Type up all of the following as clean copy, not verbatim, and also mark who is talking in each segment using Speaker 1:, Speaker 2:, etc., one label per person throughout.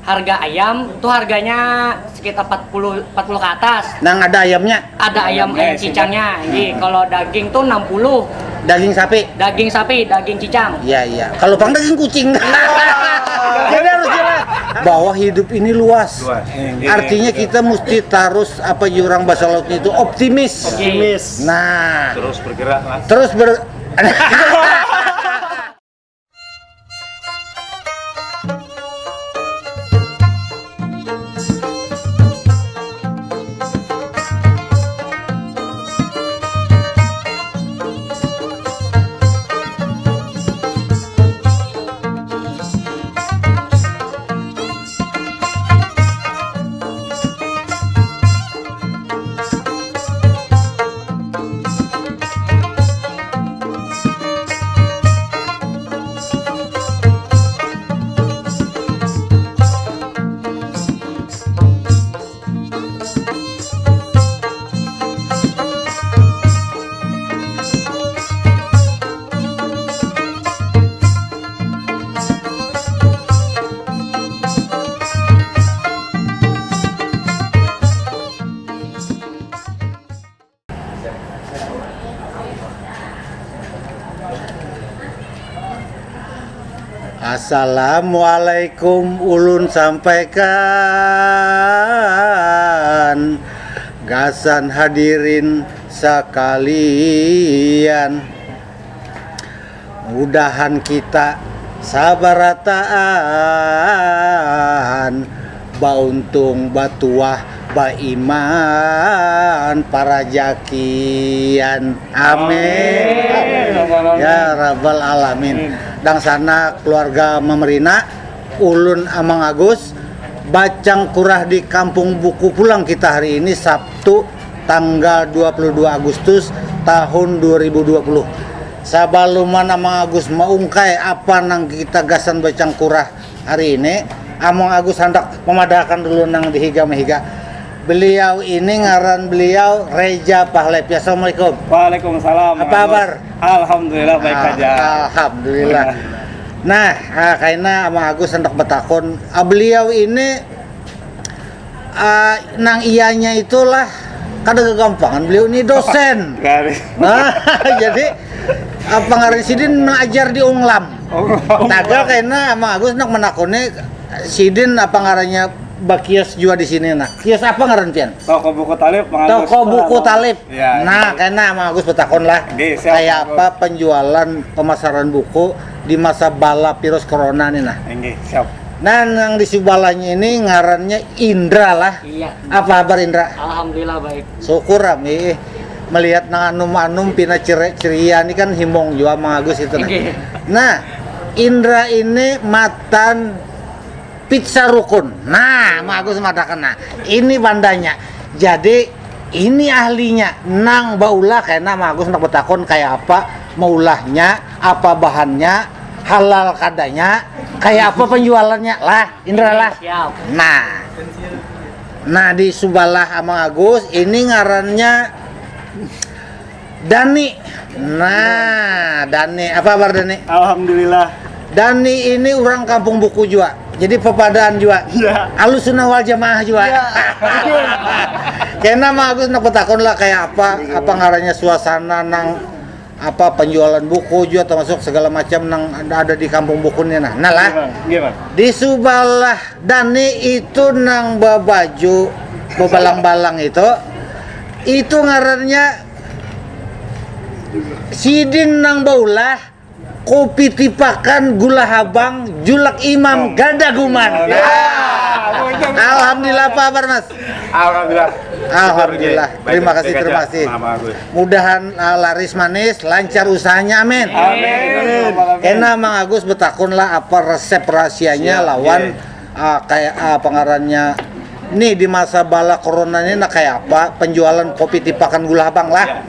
Speaker 1: harga ayam tuh harganya sekitar 40 ke atas.
Speaker 2: Nang ada ayamnya?
Speaker 1: Ada ayam cicangnya. Jadi kalau daging tuh 60.
Speaker 2: Daging sapi?
Speaker 1: Daging sapi, daging cicang.
Speaker 2: Iya. Kalau bang daging kucing. Jadi harus jelas bahwa hidup ini luas. Artinya kita mesti terus apa jurang bahasa lautnya itu optimis. Nah,
Speaker 3: Terus bergerak lah.
Speaker 2: terus Assalamualaikum ulun sampaikan gasan hadirin sekalian, mudahan kita sabarataan bauntung batuah baiman para jakian, amin ya rabbal alamin. Dang sana keluarga memerina ulun Amang Agus bacang kurah di Kampung Buku pulang kita hari ini Sabtu tanggal 22 Agustus tahun 2020. Sabaluman Amang Agus maungkai apa nang kita gasan bacang kurah hari ini, Amang Agus hendak memadahkan dulu nang dihiga mehiga. Beliau ini ngaran beliau Reja Pahlepi. Assalamualaikum.
Speaker 3: Waalaikumsalam.
Speaker 2: Apa kabar?
Speaker 3: Alhamdulillah baik aja.
Speaker 2: Alhamdulillah. Nah, kayaknya Amang Agus hendak betakon. Beliau ini nang ianya itulah kada kegampangan. Beliau ini dosen. Jadi pengaran Sidin mengajar di Unglam. Tagal kayaknya Amang Agus hendak menakoni Sidin apa ngarannya bakios juga di sini. Nah, kios apa ngaran pian?
Speaker 3: Toko buku talib.
Speaker 2: Toko buku talib.
Speaker 3: Ya,
Speaker 2: nah, kayaknya Amang Agus betakon lah. Kayak apa penjualan pemasaran buku di masa bala virus corona nih nah.
Speaker 3: Siap.
Speaker 2: Nah, yang di sebalanya ini ngarannya Indra lah.
Speaker 1: Iya.
Speaker 2: Apa kabar Indra?
Speaker 1: Alhamdulillah baik.
Speaker 2: Syukur Ami. Melihat nang anum-anum pina ceria ini kan himbong juga Amang Agus itu nah. Nah, Indra ini matan pizza rukun. Nah, Amang Agus madakan. Nah, ini bandanya. Jadi ini ahlinya nang baulah kayaknya Amang Agus nak betakon kayak apa maulahnya, apa bahannya, halal kadanya, kayak apa penjualannya lah, Indra lah.
Speaker 1: Siap.
Speaker 2: Nah di Subalah Amang Agus ini ngarannya Dani. Nah, Dani, apa kabar Dani?
Speaker 3: Alhamdulillah.
Speaker 2: Dani ini orang Kampung Buku juga. Jadi pepadaan juga.
Speaker 3: Iya.
Speaker 2: Ahlussunnah wal Jamaah juga.
Speaker 3: Iya.
Speaker 2: Kayaknya Amang Agus nak betakon lah kayak apa ngarannya suasana nang apa penjualan buku juga termasuk segala macam nang ada di Kampung Bukunya nah lah.
Speaker 3: Gimana?
Speaker 2: Di Subalah Dani itu nang baju bebalang-balang itu ngarannya Sidin nang baulah kopi tipakan gula habang julak imam gadaguman. Alhamdulillah apa kabar Mas? Alhamdulillah. Terima kasih. Mudahan laris manis, lancar usahanya, amin. Kena Amang Agus betakun lah apa resep rahasianya lawan kayak pengarannya nih di masa bala corona ini nah kayak apa penjualan kopi tipakan gula habang lah.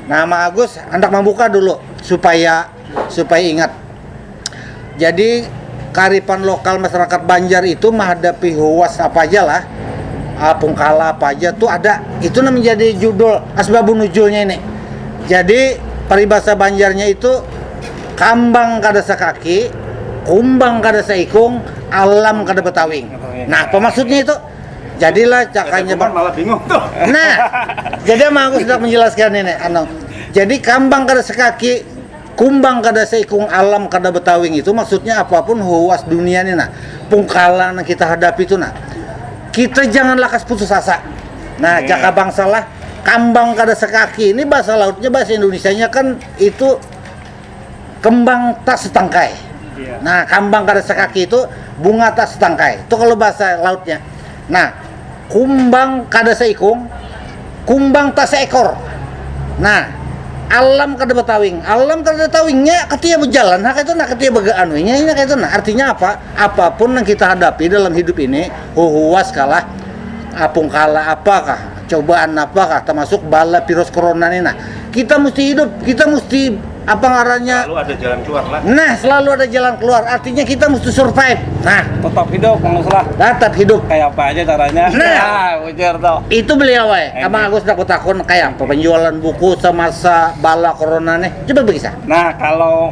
Speaker 2: Nah, Amang Agus hendak membuka dulu supaya ingat. Jadi kearifan lokal masyarakat Banjar itu menghadapi huas apa aja lah, pungkala apa aja tuh ada. Itu namanya menjadi judul asbabun nuzulnya ini. Jadi peribahasa Banjarnya itu kambang kada sakaki, kumbang kada saikung, alam kada betawing. Nah, apa maksudnya itu? Jadilah cakanya
Speaker 3: malah bingung tuh.
Speaker 2: Nah, jadi emang aku sudah menjelaskan ini, Jadi kambang kada sekaki, kumbang kada seikung, alam kada betawing itu maksudnya apapun huas dunia ini nah, pungkalan yang kita hadapi itu nah. Kita jangan lakas putus asa. Nah, jaka bangsa lah kambang kada sekaki ini bahasa lautnya, bahasa Indonesianya kan itu kembang tak setangkai. Nah, kambang kada sekaki itu bunga tak setangkai. Itu kalau bahasa lautnya. Nah, kumbang kada seikung, kumbang tak seekor. Nah, alam kada betawing, alam kada betawingnya ketia berjalan, nah itu nah ketia begaanwingnya ini kayak itu nah. Artinya apa? Apapun yang kita hadapi dalam hidup ini, huwas kalah, apung kalah apakah, cobaan apakah, termasuk bala virus corona ini nah. Kita mesti hidup, kita mesti apa ngarannya?
Speaker 3: Selalu ada jalan keluar lah.
Speaker 2: Nah, selalu ada jalan keluar. Artinya kita mesti survive. Nah,
Speaker 3: Tetap hidup, kalau salah.
Speaker 2: tetap hidup.
Speaker 3: Kayak apa aja caranya?
Speaker 2: Nah,
Speaker 3: ujar tuh.
Speaker 2: Itu beliau Abang Agus nak takon kayak apa penjualan buku semasa bala corona nih. Coba berkisah.
Speaker 3: Nah, kalau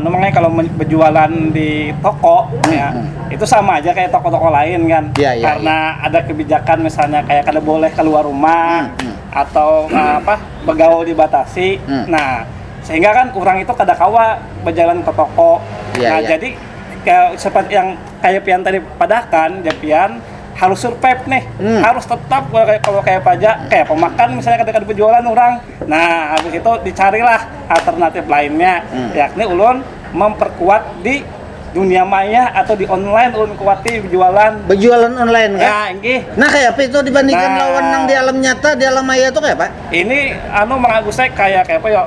Speaker 3: makanya kalau berjualan di toko ya, itu sama aja kayak toko-toko lain kan.
Speaker 2: Iya, iya,
Speaker 3: Karena ada kebijakan misalnya kayak kada boleh keluar rumah atau begaul dibatasi. Nah, sehingga kan orang itu kada kawa berjalan ke toko.
Speaker 2: Iya,
Speaker 3: Nah,
Speaker 2: iya.
Speaker 3: jadi seperti yang kayak pian tadi padahkan, Pian harus survive nih, harus tetap kalau kayak pajak, kayak pemakan misalnya kada berjualan orang. Nah, habis itu dicarilah alternatif lainnya, yakni ulun memperkuat di dunia maya atau di online ulun kuati berjualan.
Speaker 2: Berjualan online kan?
Speaker 3: Ya, inggih.
Speaker 2: Nah, kayak apa itu dibandingkan
Speaker 3: Nah.
Speaker 2: lawan yang di alam nyata, di alam maya itu kayak apa?
Speaker 3: Ini Mang Agus saya kayak apa ya?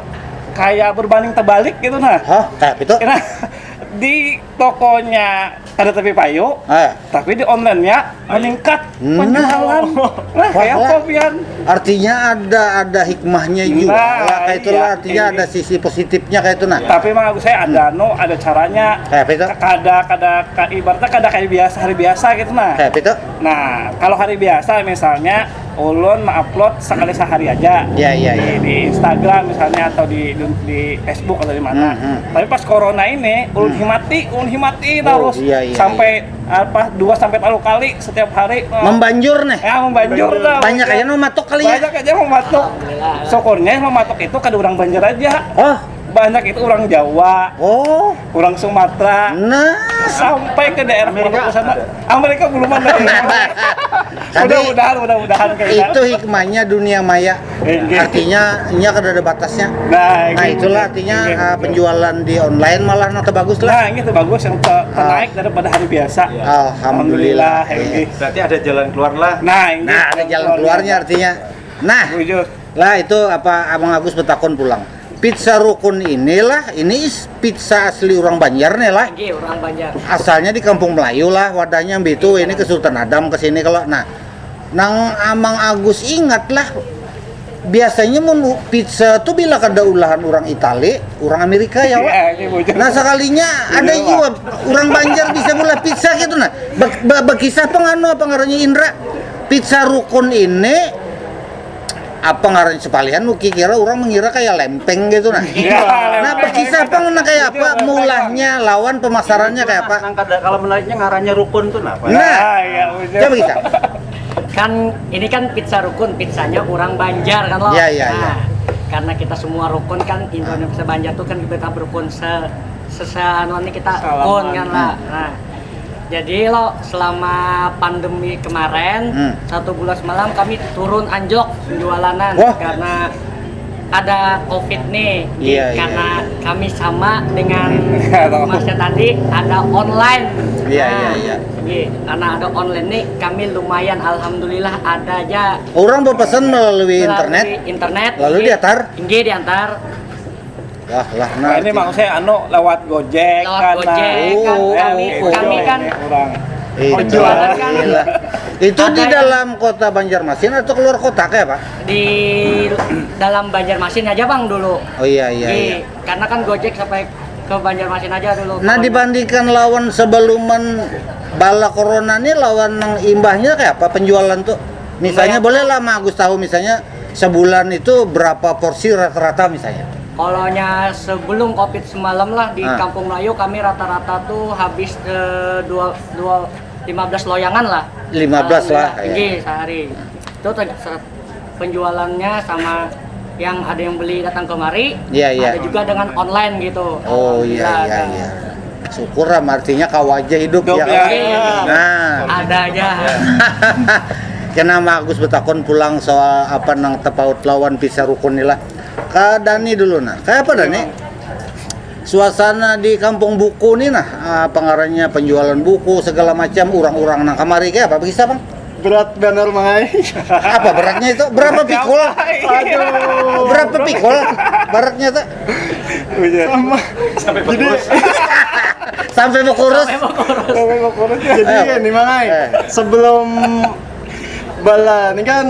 Speaker 3: Kayak berbanding terbalik gitu nah.
Speaker 2: Hah, kayak apa itu?
Speaker 3: Karena di tokonya kada tapi payu, tapi di online-nya meningkat penjualan. Nah, kayak apa Pian?
Speaker 2: Artinya ada hikmahnya juga.
Speaker 3: Nah,
Speaker 2: Lah, kayak itulah
Speaker 3: iya,
Speaker 2: artinya
Speaker 3: ini.
Speaker 2: ada sisi positifnya kayak itu nah.
Speaker 3: Tapi Mang Agus saya ada caranya.
Speaker 2: Kayak apa itu?
Speaker 3: Ibaratnya kada kayak biasa hari biasa gitu nah.
Speaker 2: Kayak apa itu?
Speaker 3: Nah, kalau hari biasa misalnya ulun upload sekali sehari aja.
Speaker 2: Iya, iya, iya.
Speaker 3: Di Instagram misalnya atau di Facebook atau di mana. Tapi pas corona ini ulun himati terus
Speaker 2: iya, iya,
Speaker 3: sampai 2 sampai 3 kali setiap hari.
Speaker 2: Membanjur nih.
Speaker 3: Ya, membanjur dah.
Speaker 2: Banyak aja mematok kali ya.
Speaker 3: Banyak aja mematok. Syukurnya yang mematok itu kada orang Banjar aja.
Speaker 2: Oh,
Speaker 3: Banyak itu orang Jawa,
Speaker 2: oh.
Speaker 3: orang Sumatera,
Speaker 2: Nah,
Speaker 3: sampai ke daerah pondok sana. Amerika belum ada.
Speaker 2: Tapi
Speaker 3: Mudah-mudahan kayak
Speaker 2: itu hikmahnya dunia maya. Artinya ini kan ada batasnya. Nah, itulah artinya penjualan di online malah nota bagus lah.
Speaker 3: Nah, ini tuh bagus yang naik daripada hari biasa.
Speaker 2: Alhamdulillah.
Speaker 3: Berarti ada jalan keluar lah. Nah,
Speaker 2: Ada jalan keluarnya artinya. Nah, lah itu apa Abang Agus betakon pulang. Pizza Rukun inilah, ini pizza asli orang Banjar nih lah.
Speaker 1: Nggih, orang Banjar.
Speaker 2: Asalnya di Kampung Melayu lah, wadahnya itu ini ke Sultan Adam ke sini kalau nah. Nang Amang Agus ingat lah. Biasanya mau pizza tuh bila kada ulahan orang Itali, orang Amerika ya, Wak. Nah sekalinya ada juga orang Banjar bisa mula pizza gitu nah. Berkisah pengano apa ngarannya Indra. Pizza Rukun ini apa ngarannya sepalian kira orang mengira kayak lempeng gitu nah. Nah berkisah apa kayak apa mulahnya lawan pemasarannya kayak apa.
Speaker 3: Kalau menariknya ngarannya Rukun tuh apa?
Speaker 2: Nah, coba kisah.
Speaker 1: Kan ini kan pizza rukun, pizzanya orang Banjar kan loh.
Speaker 2: Iya, iya,
Speaker 1: Nah,
Speaker 2: iya.
Speaker 1: karena kita semua rukun kan Indonesia Banjar tuh kan kita berukun sesanuan ini kita rukun kan lah. Nah, jadi lo selama pandemi kemarin 1 bulan semalam kami turun anjlok penjualanan.
Speaker 2: Wah.
Speaker 1: Karena ada COVID nih.
Speaker 2: Iya,
Speaker 1: Karena kami sama dengan masnya tadi ada online.
Speaker 2: Iya.
Speaker 1: Karena ada online nih kami lumayan alhamdulillah ada aja
Speaker 2: Orang berpesan melalui
Speaker 1: internet
Speaker 2: lalu diantar.
Speaker 1: diantar
Speaker 2: Lah,
Speaker 3: Nah, ini maksudnya lewat Gojek
Speaker 1: lewat Gojek kan kami kan penjualan kan
Speaker 2: itu di
Speaker 1: ada
Speaker 2: dalam kota Banjarmasin atau keluar kota kayak Pak?
Speaker 1: di dalam Banjarmasin aja Bang dulu.
Speaker 2: Oh iya.
Speaker 1: Karena kan Gojek sampai ke Banjarmasin aja dulu.
Speaker 2: Nah dibandingkan lawan sebeluman bala corona nih lawan yang imbahnya kayak apa penjualan tuh? Misalnya boleh lah Mas Agus tahu misalnya sebulan itu berapa porsi rata-rata misalnya?
Speaker 1: Kolonya sebelum Covid semalam lah di Kampung Melayu kami rata-rata tuh habis 15 loyangan lah.
Speaker 2: 15 lah.
Speaker 1: Tinggi sehari. Itu penjualannya sama yang ada yang beli datang kemari.
Speaker 2: Iya.
Speaker 1: Ada juga dengan online gitu.
Speaker 2: Oh iya. Syukur artinya kau aja hidup ya. Nah,
Speaker 1: ada aja.
Speaker 2: Kenapa Agus betakon pulang soal apa nang tepaut lawan pisah rukun lah. Ka Dani dulu nah. Kayak apa Dani? Suasana di kampung buku nih nah, pengarahnya penjualan buku segala macam orang-orang nang kamari kayak apa bisa Bang?
Speaker 4: Berat benar Mai.
Speaker 2: Apa beratnya itu? Berapa pikul? Aduh. Berapa pikul? Beratnya tuh?
Speaker 4: Sama.
Speaker 3: Sampai
Speaker 4: Jadi
Speaker 2: Sampai berkurus.
Speaker 4: jadi ini Mai. Sebelum bala ini kan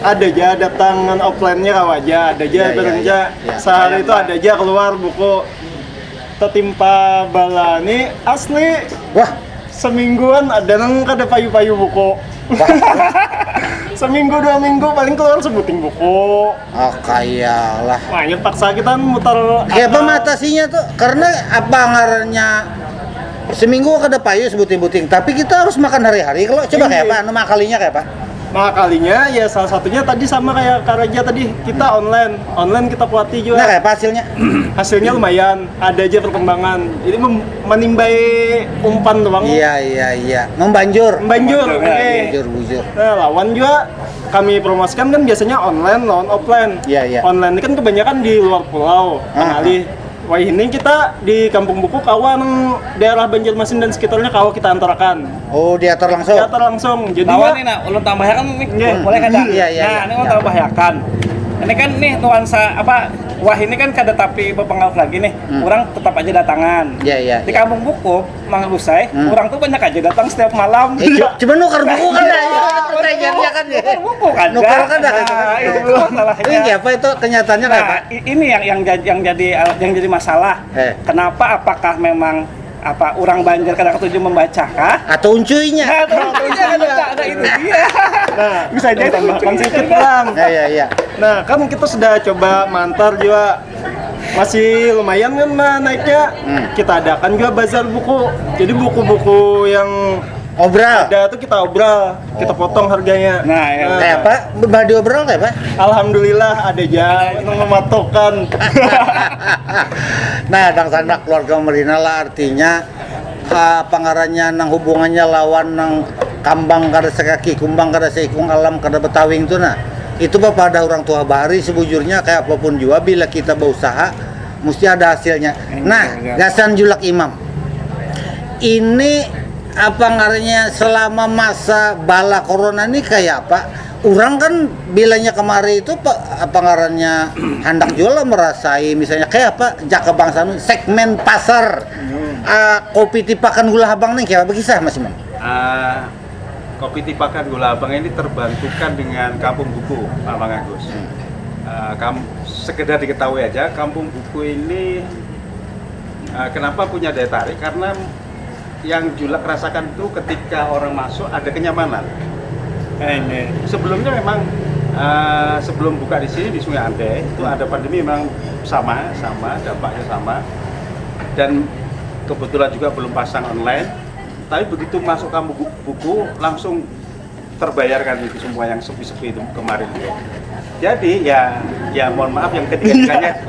Speaker 4: ada aja datangan offline-nya kau aja, ada aja belanja sehari itu ada aja keluar buku tertimpa bala ini asli.
Speaker 2: Wah,
Speaker 4: semingguan ada nang kada payu-payu buku. Seminggu 2 minggu paling keluar sebuting buku.
Speaker 2: oh kayalah.
Speaker 4: Makanya paksa kita muter.
Speaker 2: Kayak apa matasinya tuh? Karena apa ngarannya seminggu kada payu sebuting-buting, tapi kita harus makan hari-hari. Kalau coba kayak apa? Nama kalinya kayak apa?
Speaker 4: Nah kalinya ya salah satunya tadi sama kayak Karaja tadi kita online kita kuati
Speaker 2: Nah
Speaker 4: juga.
Speaker 2: kayak apa hasilnya?
Speaker 4: Hasilnya lumayan, ada aja perkembangan. Ini menimbai umpan doang.
Speaker 2: Iya. Membanjur.
Speaker 4: Banjur, oke.
Speaker 2: Bujur.
Speaker 4: Nah, lawan juga kami promosikan kan biasanya online, lawan offline.
Speaker 2: Iya.
Speaker 4: Online ini kan kebanyakan di luar pulau, Pengalih. Wah ini kita di Kampung Buku kawan daerah Banjarmasin dan sekitarnya kita antarkan.
Speaker 2: Oh, diatur langsung.
Speaker 4: Diatur langsung. Jadi
Speaker 3: Lawan nih nak, ulun tambahkan nih, boleh kada?
Speaker 2: Iya.
Speaker 3: Nah, ini ulun tambahkan. Ini kan nih nuansa apa? Wah ini kan kada tapi berpengaruh lagi nih. Orang tetap aja datangan.
Speaker 2: Iya.
Speaker 3: Di Kampung Buku, Mang Lusai, orang tuh banyak aja datang setiap malam.
Speaker 2: Cuma nukar buku kan ya? Pertanyaannya kan ya?
Speaker 3: Nukar buku kan?
Speaker 2: Nukar kan ada.
Speaker 3: Nah, itu masalahnya.
Speaker 2: Ini apa itu kenyataannya kayak apa?
Speaker 3: Nah, ini yang jadi masalah. Kenapa? Apakah memang apa orang Banjar kadang ketujuh membaca kah?
Speaker 2: Atau uncuinya?
Speaker 3: Ada itu dia.
Speaker 4: Nah,
Speaker 3: Bisa jadi
Speaker 4: tambahkan
Speaker 3: lucu.
Speaker 4: sedikit Bang.
Speaker 2: Iya.
Speaker 4: Nah, kan kita sudah coba mantar juga. Masih lumayan kan naiknya. Kita adakan juga bazar buku. Jadi buku-buku yang
Speaker 2: Obral.
Speaker 4: ada tuh kita obral, kita potong harganya.
Speaker 3: Nah, ya.
Speaker 2: Kayak apa? Badi obral kayak apa?
Speaker 4: Alhamdulillah ada aja yang mematokan.
Speaker 2: Nah, dang sanak keluarga Merina lah artinya pangarannya nang hubungannya lawan nang kambang kada sekaki, kumbang kada seikung alam kada betawing tuh nah. Itu bapak ada orang tua bahari sebujurnya kayak apapun juga bila kita berusaha mesti ada hasilnya. Nah, gasan julak imam. Ini apa ngarannya selama masa bala corona ini kayak apa? Orang kan bilanya kemari itu apa ngarannya hendak jual merasai misalnya kayak apa jaka bangsa segmen pasar kopi tipakan gula abang nih kayak apa kisah Mas Imam?
Speaker 5: Kopi Tipakan Gula Abang ini terbantukan dengan Kampung Buku, Pak Bang Agus. Sekedar diketahui aja, Kampung Buku ini kenapa punya daya tarik? Karena yang Julak rasakan itu ketika orang masuk ada kenyamanan. Sebelumnya memang sebelum buka di sini di Sungai Ande itu ada pandemi memang sama dampaknya sama dan kebetulan juga belum pasang online. Tapi begitu masuk Kampung Buku langsung terbayarkan itu semua yang sepi-sepi itu kemarin itu. Jadi ya mohon maaf yang ketiga-tiganya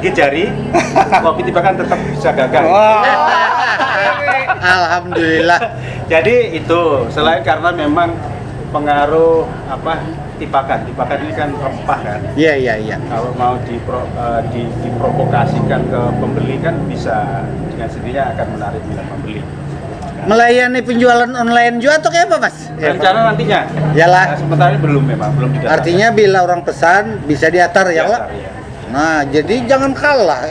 Speaker 5: gejari Kopi Tipakan tetap bisa gagal.
Speaker 2: Alhamdulillah.
Speaker 5: Jadi itu selain karena memang pengaruh apa Tipakan ini kan rempah kan.
Speaker 2: Iya.
Speaker 5: Kalau mau diprovokasikan ke pembeli kan bisa dengan sendirinya akan menarik minat pembeli.
Speaker 2: Melayani penjualan online juga atau kayak apa Mas?
Speaker 5: Rencana nantinya.
Speaker 2: Yalah.
Speaker 5: Sementara ini belum didaftar.
Speaker 2: Artinya bila orang pesan bisa diatar ya lah.
Speaker 5: Iya.
Speaker 2: Nah, jadi jangan kalah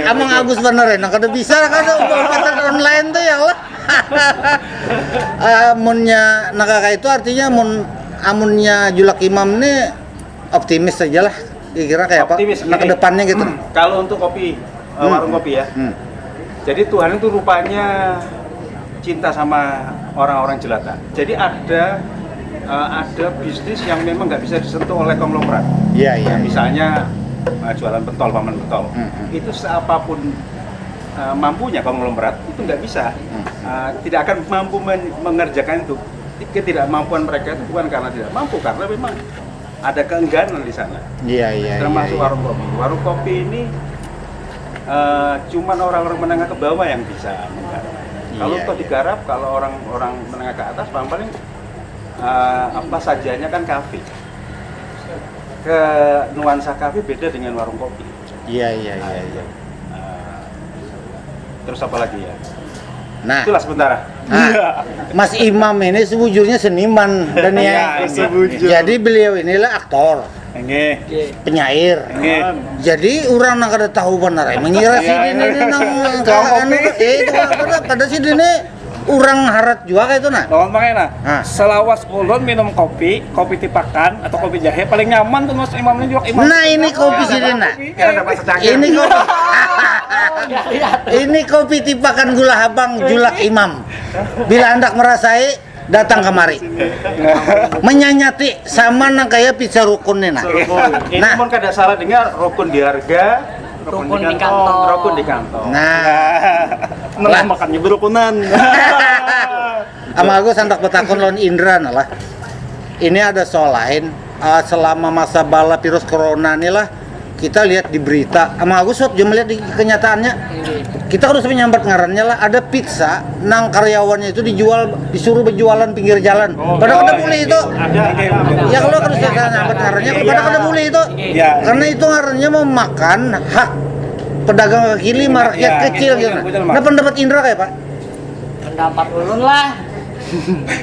Speaker 2: Amang Agus bener ya, kada bisa kada pesan online tuh ya lah. Amunnya nakaka itu artinya amunnya Julak Imam nih optimis saja lah. Kira kayak apa? Nah, ke depannya gitu.
Speaker 5: Kalau untuk kopi warung kopi ya. Jadi Tuhan itu rupanya cinta sama orang-orang jelata. Jadi ada bisnis yang memang nggak bisa disentuh oleh konglomerat.
Speaker 2: Iya.
Speaker 5: Misalnya jualan pentol, paman pentol. Itu seapapun mampunya konglomerat itu nggak bisa, tidak akan mampu mengerjakan itu. Ketidakmampuan mereka itu bukan karena tidak mampu, karena memang ada keengganan di sana.
Speaker 2: Iya.
Speaker 5: Termasuk warung kopi. Warung kopi ini cuman orang-orang menengah ke bawah yang bisa menggarap. Kalau toh digarap, kalau orang-orang menengah ke atas paling apa sajanya kan kafe. Ke nuansa kafe beda dengan warung kopi.
Speaker 2: Iya.
Speaker 5: Terus apa lagi ya?
Speaker 2: Nah,
Speaker 5: Itulah sementara.
Speaker 2: Mas Imam ini sebujurnya seniman dan ya. Jadi beliau inilah aktor, penyair. Jadi orang nang kada tahu benar mengira si dini nang anu itu kada si dini urang harat juga kayak itu nah.
Speaker 3: Lawan makanya selawas ulun minum kopi tipakan atau kopi jahe paling nyaman tuh Mas Imam ini juga Imam.
Speaker 2: Nah ini kopi sih Dina. Ini kopi. Ini kopi tipakan gula habang julak Imam. Bila hendak merasai datang kemari. Menyanyati sama nang kayak pizza rukun nih nah.
Speaker 5: Ini pun kada salah dengar rukun di harga,
Speaker 1: Rukun di kantong.
Speaker 5: Rukun di kantong.
Speaker 2: Nah,
Speaker 4: makannya berukunan.
Speaker 2: Ama Agus hendak betakon lawan Indra nah lah. Ini ada soal lain. Selama masa bala virus corona ini lah kita lihat di berita. Ama Agus sok jom lihat di kenyataannya. Kita harus menyambat ngarannya lah. Ada pizza nang karyawannya itu disuruh berjualan pinggir jalan. Padahal kada boleh itu. Ya kalau harus nyambat ngarannya, padahal kada boleh itu. Karena itu ngarannya memakan hak pedagang kaki lima rakyat kecil gitu. Nah pendapat Indra kayak Pak?
Speaker 1: Pendapat ulun lah.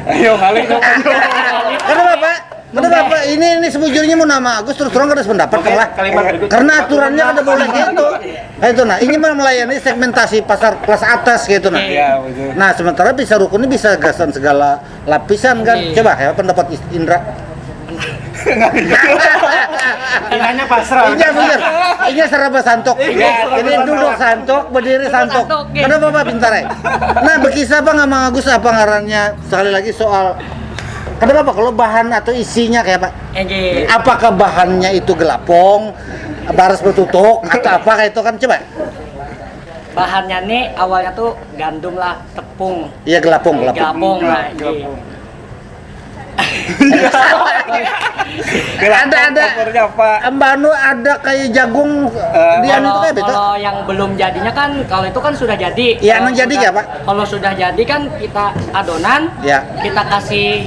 Speaker 3: Ayo kali
Speaker 2: Kenapa Pak? Kenapa Pak? Ini sebujurnya mau nama Agus terus terang harus pendapat lah. Karena aturannya ada boleh gitu. Itu nah, ini mah melayani segmentasi pasar kelas atas gitu nah.
Speaker 3: Iya, betul.
Speaker 2: Nah, sementara bisa rukun ini bisa gasan segala lapisan kan. Coba ya pendapat Indra.
Speaker 3: Inanya pasrah.
Speaker 2: Iya bener. Ini serba santok. Ini duduk santok, berdiri santok. Kenapa Pak pintar ya? Nah, bekisah Pak sama Agus apa ngarannya? Sekali lagi soal kenapa Pak kalau bahan atau isinya kayak Pak? Apakah bahannya itu gelapong, baras bertutuk atau apa kayak itu kan coba?
Speaker 1: Bahannya nih awalnya tuh gandum lah, tepung.
Speaker 2: Iya gelapong.
Speaker 1: Gelapong lah.
Speaker 2: Ada Mbak Anu ada kayak jagung di anu itu kayak betul.
Speaker 1: Kalau yang belum jadinya kan kalau itu kan sudah jadi.
Speaker 2: Iya, anu jadi ya, Pak?
Speaker 1: Kalau sudah jadi kan kita adonan,
Speaker 2: Ya.
Speaker 1: kita kasih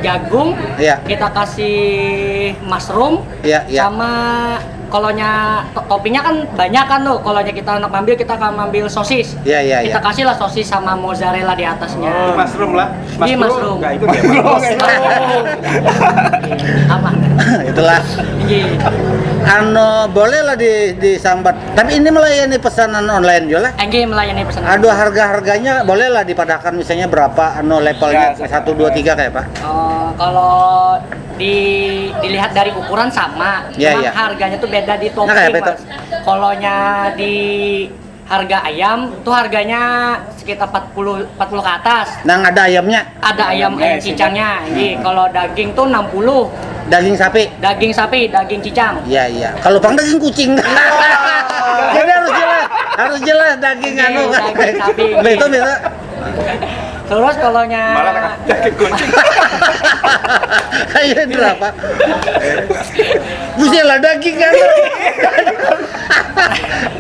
Speaker 1: jagung,
Speaker 2: Ya.
Speaker 1: kita kasih mushroom,
Speaker 2: Ya.
Speaker 1: sama kolonya toppingnya kan banyak kan tuh. Kolonya kita nak ambil, kita akan ambil sosis.
Speaker 2: Iya.
Speaker 1: Kita kasih lah sosis sama mozzarella di atasnya.
Speaker 5: Mushroom lah.
Speaker 1: Di mushroom.
Speaker 5: Enggak itu dia.
Speaker 1: Aman.
Speaker 2: Itulah.
Speaker 1: Iya.
Speaker 2: Anu boleh lah disambat. Tapi ini melayani pesanan online juga lah.
Speaker 1: Enggak melayani pesanan.
Speaker 2: Aduh harga-harganya boleh lah dipadahkan misalnya berapa anu levelnya 1 2 3 kayak Pak.
Speaker 1: Kalau dilihat dari ukuran sama,
Speaker 2: Ya,
Speaker 1: cuma
Speaker 2: ya.
Speaker 1: harganya tuh beda di
Speaker 2: Nah,
Speaker 1: topping
Speaker 2: kayak beda.
Speaker 1: Mas. Kolonya di harga ayam tuh harganya sekitar 40 ke atas.
Speaker 2: Nang ada ayamnya,
Speaker 1: Ada ayam cicangnya. Jadi kalau daging tuh 60.
Speaker 2: daging sapi.
Speaker 1: Daging sapi, daging cicang.
Speaker 2: Iya. Kalau Bang daging kucing. Jadi harus jelas daging anu kan.
Speaker 1: Daging sapi.
Speaker 2: Betul.
Speaker 1: Terus kolonya
Speaker 5: Malah daging kucing.
Speaker 2: Kayak berapa? Buset lah daging kan.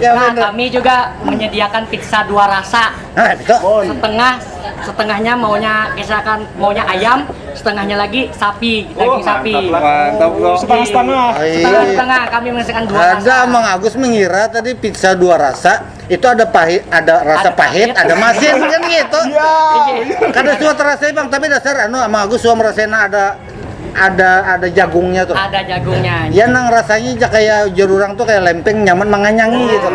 Speaker 2: Ya
Speaker 1: nah,
Speaker 2: benar.
Speaker 1: kami juga menyediakan pizza 2 rasa.
Speaker 2: Nah, betul.
Speaker 1: Setengahnya maunya misalkan maunya ayam, setengahnya lagi sapi, daging sapi.
Speaker 3: Mantap bro.
Speaker 4: Setengah-setengah.
Speaker 1: Setengah kami mengesahkan 2 rasa.
Speaker 2: Ada Mang Agus mengira tadi pizza 2 rasa itu ada pahit, ada rasa
Speaker 1: Ada
Speaker 2: pahit,
Speaker 1: pahit.
Speaker 2: ada masin kan gitu.
Speaker 1: Iya.
Speaker 2: Kada suatu rasa Bang, tapi dasar anu Mang Agus suam rasena ada jagungnya tuh.
Speaker 1: Ada jagungnya.
Speaker 2: Ya nang rasanya kayak jururang tuh kayak lempeng nyaman manganyangi gitu.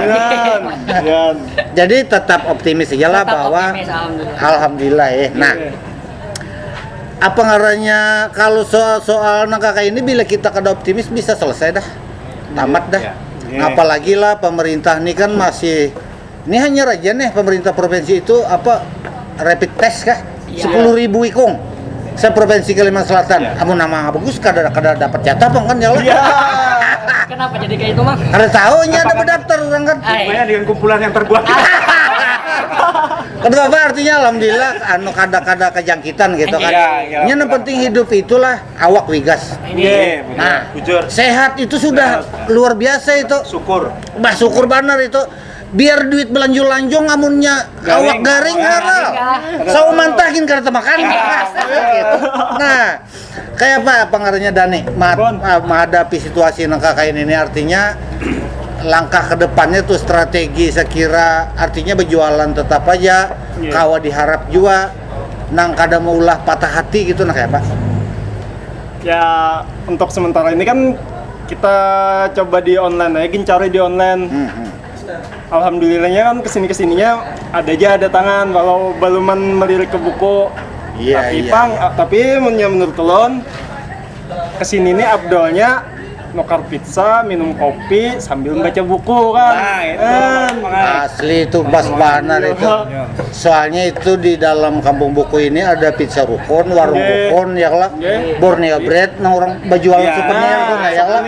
Speaker 4: Yan.
Speaker 2: Jadi tetap optimis aja lah
Speaker 1: Tetap
Speaker 2: bahwa
Speaker 1: optimis,
Speaker 2: alhamdulillah ya. Nah, apa ngarannya kalau soal nang kakak ini bila kita kada optimis bisa selesai dah. Tamat dah. Apalagi lah pemerintah ini kan masih ini hanya aja nih pemerintah provinsi itu apa rapid test kah? 10.000 ikung. Saya provinsi Kalimantan Selatan, kamu nama bagus kada dapat jatah bang kan ya lah.
Speaker 1: Kenapa jadi kayak itu, Mang?
Speaker 2: Kada tahunya ada berdaftar orang kan.
Speaker 5: Pokoknya dengan kumpulan yang terbuat.
Speaker 2: Kedua apa artinya alhamdulillah anu kada kejangkitan gitu kan.
Speaker 3: Iya.
Speaker 2: Yang penting hidup itulah awak wigas.
Speaker 3: Iya,
Speaker 2: Nah,
Speaker 5: Jujur.
Speaker 2: sehat itu sudah luar biasa itu.
Speaker 5: Syukur.
Speaker 2: Bah syukur benar itu. Biar duit belanjung-lanjung amunnya awak garing halal. Sau mantahin karena makan. Gitu. Nah, kayak apa pengaruhnya Dani menghadapi situasi nangka kayak ini artinya langkah kedepannya tuh strategi sekira artinya berjualan tetap aja kawa diharap juga nang kada mau ulah patah hati gitu nah kayak apa?
Speaker 4: Ya untuk sementara ini kan kita coba di online aja, cari di online. Alhamdulillahnya kan kesininya ada aja tangan walau beluman melirik ke buku.
Speaker 2: Iya,
Speaker 4: tapi
Speaker 2: iya.
Speaker 4: tapi menurut telon kesini ini abdolnya nukar pizza, minum kopi sambil baca buku kan.
Speaker 3: Nah, itu
Speaker 2: Asli itu pas banar itu. Soalnya itu di dalam kampung buku ini ada pizza rukun, warung rukun ya lah. Borneo bread nah orang berjual souvenir tuh nah ya lah.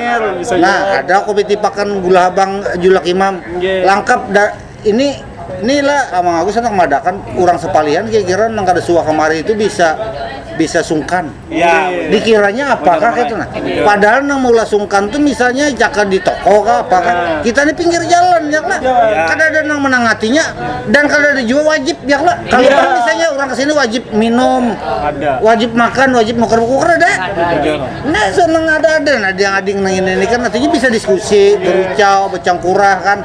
Speaker 2: Nah, ada kopi tipakan gula abang Julak Imam. Lengkap inilah Amang Agus anak madakan orang sepalian kira-kira nang kada suah kemari itu bisa sungkan.
Speaker 3: Iya.
Speaker 2: Dikiranya apakah gitu nah. Padahal nang mula sungkan tuh misalnya jaka di toko kah apakah. Kita di pinggir jalan ya lah. Kada ada nang menangatinya dan kada ada juga wajib ya lah. Kalau kan misalnya orang kesini wajib minum, wajib makan, wajib nukar buku kada ada. Nah, seneng ada nah yang ading nang ini kan artinya bisa diskusi, berucau, bercangkurah kan.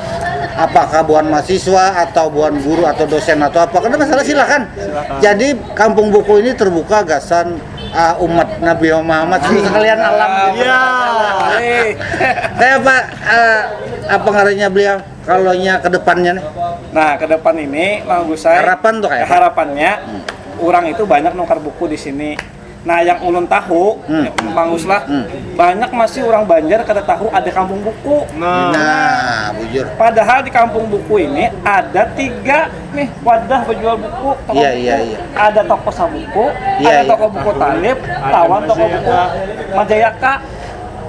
Speaker 2: Apakah buan mahasiswa atau buan guru atau dosen atau apa, kada masalah silakan. Jadi kampung buku ini terbuka gasan umat Nabi Muhammad sekalian alam.
Speaker 4: Iya.
Speaker 2: Kayak apa ngarannya beliau kalau nya ke depannya nih?
Speaker 3: Nah, ke depan ini bagus saya.
Speaker 2: Harapan tuh kayak apa?
Speaker 3: Harapannya orang itu banyak nukar buku di sini. Nah, yang ulun tahu, bagus lah. Banyak masih orang Banjar kada tahu ada kampung buku.
Speaker 2: Nah, bujur.
Speaker 3: Padahal di kampung buku ini ada 3 nih wadah penjual buku. Toko
Speaker 2: Iya,
Speaker 3: buku.
Speaker 2: iya, iya.
Speaker 3: Ada toko sabuku,
Speaker 2: Iya,
Speaker 3: ada toko buku Talib, tawan toko buku Majayaka.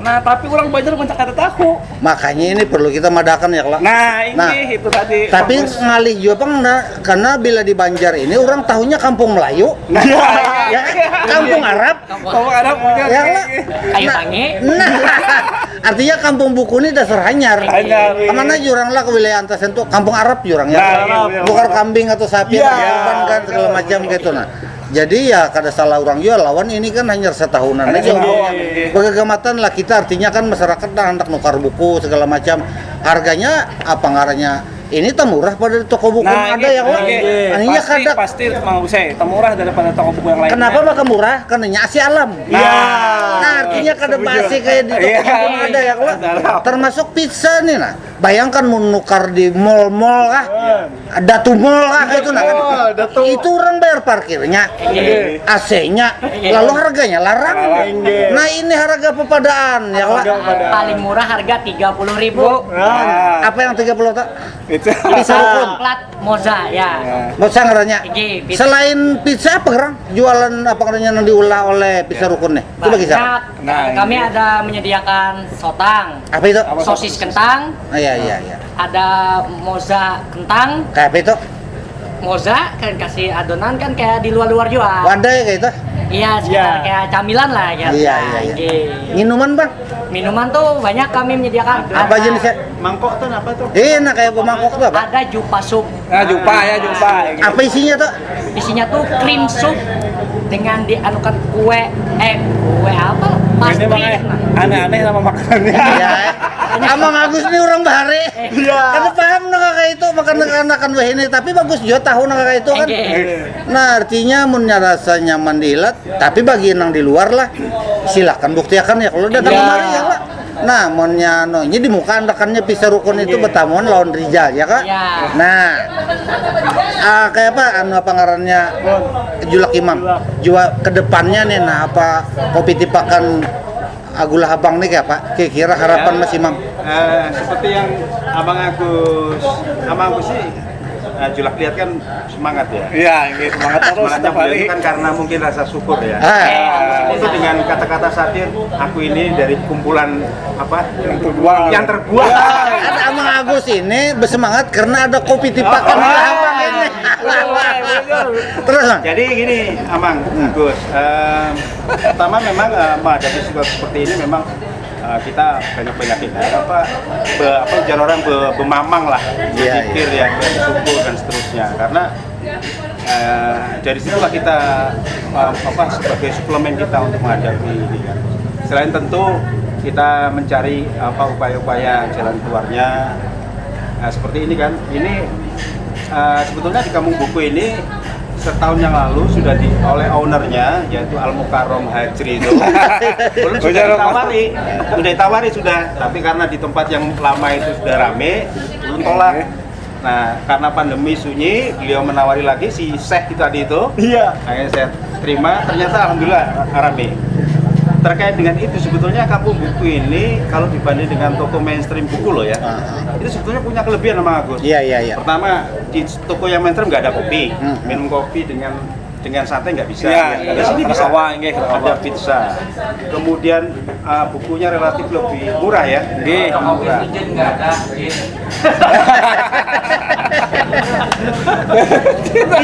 Speaker 3: Nah, tapi orang Banjar banyak kada tahu.
Speaker 2: Makanya ini perlu kita madakan ya, Kak.
Speaker 3: Nah, ini itu tadi.
Speaker 2: Tapi
Speaker 3: bagus.
Speaker 2: ngalih juga karena bila di Banjar ini orang tahunya kampung Melayu. Ya, kampung Arab.
Speaker 3: Kamu Arab punya
Speaker 2: Ya, Kak.
Speaker 1: Kayu tangi.
Speaker 2: Nah, artinya kampung buku ini dasar hanyar.
Speaker 3: Hanyar, iya.
Speaker 2: Kemana jurang lah ke wilayah Antasen tuh kampung Arab jurang ya.
Speaker 3: Nah, iya.
Speaker 2: Bukan kambing atau sapi atau kurban kan segala macam gitu nah. Jadi ya kada salah orang juga lawan ini kan hanya setahunan aja. Bagaimana lah kita artinya kan masyarakat hendak nukar buku segala macam. Harganya apa ngarannya? Ini murah pada toko buku yang ada ya kok. Aninya kada
Speaker 3: pasti mau saya murah daripada toko buku yang lain.
Speaker 2: Kenapa bakal murah? Karena nyasi alam. Nah, artinya kada basi kayak di toko buku yang ada ya kok. Termasuk pizza nih nah. Bayangkan menukar di mall-mall kah? Datu mall kah gitu nah. Itu orang bayar parkirnya, AC-nya, lalu harganya larang. Nah, ini harga pepadaan ya kok.
Speaker 1: Paling murah harga 30.000.
Speaker 2: Apa yang 30 tak?
Speaker 1: Pizza rukun plat moza ya.
Speaker 2: Moza ngarannya.
Speaker 1: Iki, pizza.
Speaker 2: Selain pizza apa kerang? Jualan apa ngarannya yang diolah oleh pizza rukun nih? Coba kisah.
Speaker 1: Banyak. Kami ada menyediakan sotang,
Speaker 2: Apa itu?
Speaker 1: sosis kentang,
Speaker 2: Iya.
Speaker 1: ada moza kentang.
Speaker 2: Kayak apa itu?
Speaker 1: Moza kan kasih adonan kan kayak di luar-luar juga.
Speaker 2: Wadai kayak itu?
Speaker 1: Iya, sekitar kayak camilan lah gitu.
Speaker 2: Iya. Minuman bang?
Speaker 1: Minuman tuh banyak kami menyediakan.
Speaker 2: Apa jenisnya?
Speaker 5: Mangkok tuh apa tuh?
Speaker 2: Nah kayak pemangkok tuh apa?
Speaker 1: Ada jupa sup.
Speaker 3: Nah, jumpa.
Speaker 2: Apa isinya tuh?
Speaker 1: Isinya tuh cream soup dengan dianukan kue apa? Pastry.
Speaker 3: Aneh-aneh sama makanannya.
Speaker 2: Iya. Amang Agus nih orang bahari. Kada paham nak kayak itu makan anak-anakan weh ini tapi bagus juga tahu nak kayak itu kan. Nah, artinya mun rasa nyaman diilat, tapi bagi yang di luar lah silakan buktikan ya kalau datang kemari ya lah. Nah, monnya ini di muka andakannya pisah rukun itu betamuan lawan Rijal ya kak. Nah, kayak apa apa ngarannya Julak Imam juga kedepannya nih nah apa kopi tipakan Agulah Abang nih kayak apa? Kira-kira harapan Mas Imam?
Speaker 5: Seperti yang Abang Agus sih Julak lihat kan semangat ya.
Speaker 3: Iya, semangat terus
Speaker 5: Semangatnya
Speaker 3: setiap hari.
Speaker 5: kan karena mungkin rasa syukur ya. untuk dengan kata-kata satir, aku ini dari kumpulan apa yang terbuang.
Speaker 2: Ada Amang Agus ini bersemangat karena ada kopi tipakan di Abang ini. Terus Bang.
Speaker 5: Jadi gini, Amang, Gus. Pertama memang menghadapi situasi seperti ini memang kita banyak-banyakin ujar orang bemamang lah, berpikir yang bersyukur dan seterusnya. Karena dari situlah kita sebagai suplemen kita untuk menghadapi ini kan. Selain tentu kita mencari upaya-upaya jalan keluarnya seperti ini kan. Ini sebetulnya di Kampung Buku ini setahun yang lalu sudah oleh ownernya yaitu Al Mukarrom Hajri itu sudah ditawari sudah, tapi karena di tempat yang lama itu sudah rame belum tolak. Nah, karena pandemi sunyi, beliau menawari lagi si Syekh itu tadi itu. Iya. Akhirnya saya terima, ternyata alhamdulillah rame. Terkait dengan itu sebetulnya Kampung Buku ini kalau dibanding dengan toko mainstream buku loh ya, itu sebetulnya punya kelebihan sama Agus.
Speaker 2: Iya.
Speaker 5: Pertama, di toko yang mainstream nggak ada kopi, minum kopi dengan santai nggak bisa. Di sini bisa, ada pizza. Kemudian bukunya relatif lebih murah ya. Murah. Gitu.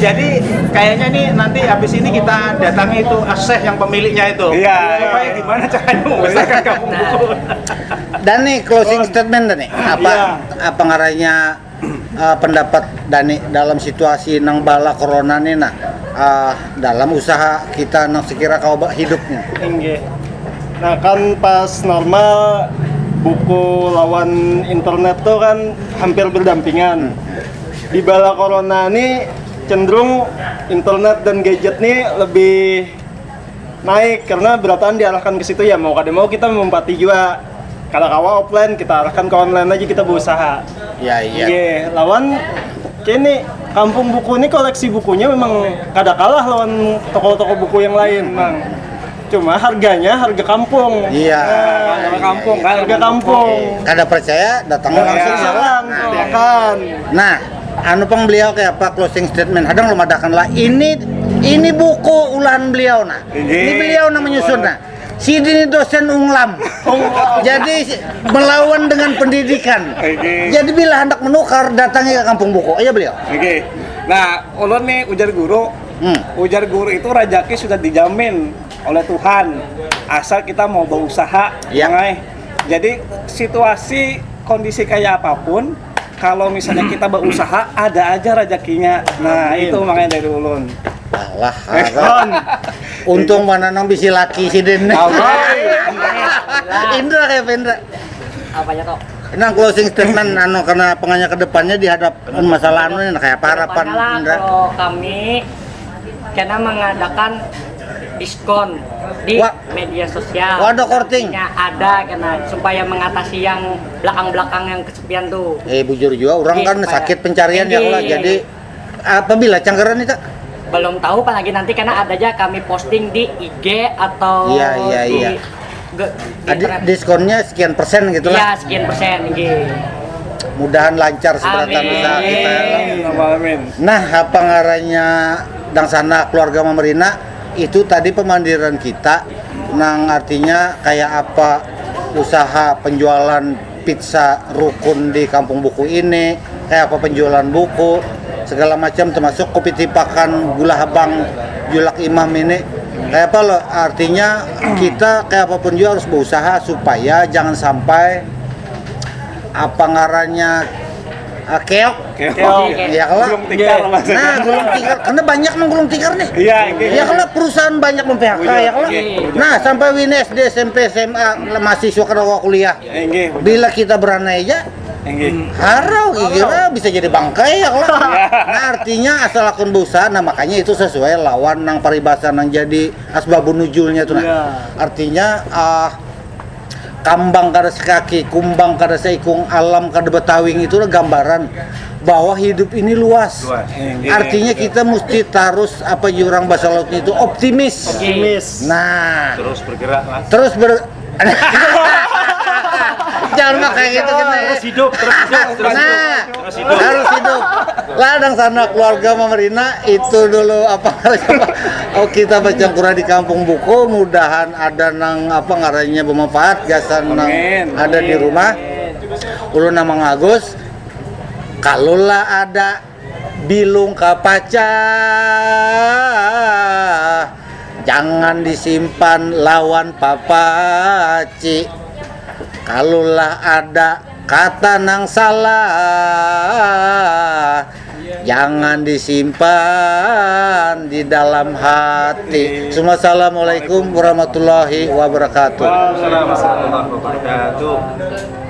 Speaker 5: Jadi kayaknya nih nanti habis ini kita datangi itu Syekh yang pemiliknya itu. Iya. Supaya gimana caranya membesarkan Kampung Buku.
Speaker 2: Dan nih closing statement nih. Apa ngaranya pendapat Dani dalam situasi nang bala corona nih dalam usaha kita nang sekira kau hidupnya.
Speaker 4: Nah kan pas normal buku lawan internet tuh kan hampir berdampingan. Di bala corona nih cenderung internet dan gadget nih lebih naik karena berataan diarahkan ke situ ya, mau kada mau kita mempati juga. Kalau kawa offline kita arahkan ke online aja, kita berusaha. Iya. Lawan kini Kampung Buku ini koleksi bukunya memang kada kalah lawan toko-toko buku yang lain, Bang. Cuma harganya harga kampung.
Speaker 2: Iya.
Speaker 4: Harga kampung.
Speaker 2: Kada percaya datang langsung
Speaker 4: ya kan.
Speaker 2: Nah, pang beliau kayak apa closing statement? Hadang lo madakan lah. Ini buku ulahan beliau Ini beliau menyusun Sidini dosen unglam. Jadi melawan dengan pendidikan. Jadi bila hendak menukar datangi ke Kampung Buku. Iya beliau.
Speaker 3: Nah, ulun nih ujar guru. Ujar guru itu rajaki sudah dijamin oleh Tuhan asal kita mau berusaha. Jadi situasi kondisi kayak apapun, kalau misalnya kita berusaha ada aja rezekinya. Nah, itu makanya dari ulun.
Speaker 2: Alah, untung mana nang bisi laki si Den. Indra kayak Indra.
Speaker 1: Apanya toh?
Speaker 2: Nang closing statement karena penganya ke depannya dihadap masalah ini kayak apa harapan Indra?
Speaker 1: Kalau kami karena mengadakan diskon di media sosial.
Speaker 2: Ada korting.
Speaker 1: Ada karena supaya mengatasi yang belakang-belakang yang kesepian tuh.
Speaker 2: Bujur juga orang kan sakit pencarian ya lah. Jadi apabila canggaran itu
Speaker 1: belum tahu apalagi nanti karena ada aja kami posting di IG atau
Speaker 2: Iya. Diskonnya sekian persen gitu lah.
Speaker 1: Iya, sekian persen
Speaker 2: Mudahan lancar seberatan usaha kita. Nah, apa ngaranya dang sana keluarga Mamerina itu tadi pemandiran kita nang artinya kayak apa usaha penjualan pizza rukun di Kampung Buku ini, kayak apa penjualan buku segala macam termasuk kopi tipakan gula habang julak imam ini kayak apa loh, artinya kita kayak apapun juga harus berusaha supaya jangan sampai apa ngarannya keok ya kalau
Speaker 3: gulung tikar
Speaker 2: gulung tikar karena banyak gulung tikar nih ya kalau perusahaan banyak mem-PHK ya kalau nah sampai win SD SMP SMA mahasiswa kada kuliah bila kita berani aja harau kira bisa jadi bangkai ya kalau nah artinya asal akun berusaha, nah makanya itu sesuai lawan nang paribasa nang jadi asbabun nujulnya tuh artinya kambang kada sekaki, kumbang kada seikung, alam kada betawing itu gambaran bahwa hidup ini luas. Artinya kita mesti terus apa jurang bahasa lautnya itu optimis. Nah,
Speaker 5: terus bergerak lah.
Speaker 2: Jangan mah kayak gitu gini.
Speaker 5: Terus hidup.
Speaker 2: Nah, harus hidup. Ladang sana keluarga Mamerina itu dulu oh kita baca Quran di kampung buku, mudahan ada nang apa ngarannya bermanfaat gasan nang ada di rumah. Ulun nama Agus. Kalulah ada bilung kapaca, jangan disimpan lawan papaci. Kalulah ada kata nang salah, jangan disimpan di dalam hati. Assalamualaikum warahmatullahi wabarakatuh.
Speaker 5: Waalaikumsalam warahmatullahi wabarakatuh.